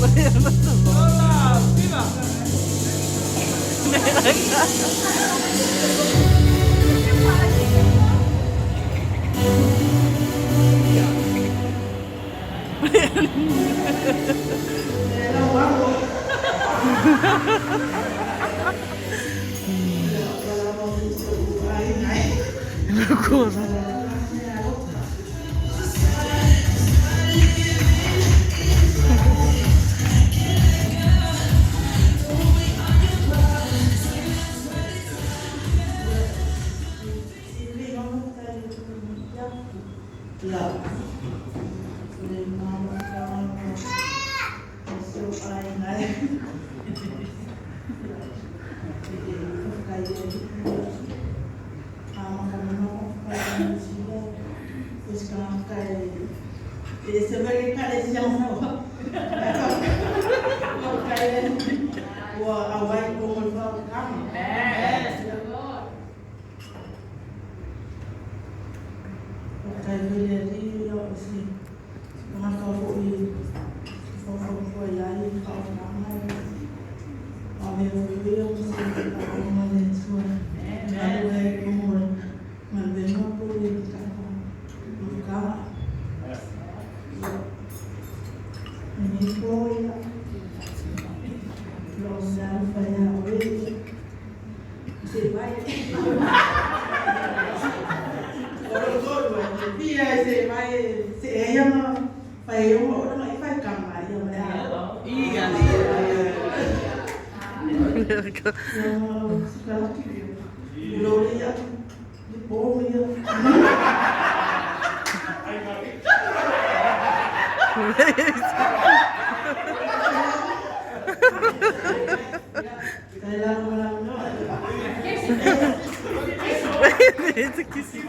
Bayar na to. Kurang. Sebagai kalian yang sama, kalian awal umur kamu. Kalian jadi yang si, mana kau ini, kau lain kau ramai, kau yang mesti kau mana semua, ada umur, mana mampu kita buka. Ini boy, losar banyak orang, sebaik. Orang tua dia sebaik, saya mah, saya mau orang lain phải cầm lại cho mình. Iya. Yang sekarang belum lihat, belum lihat. Это киси.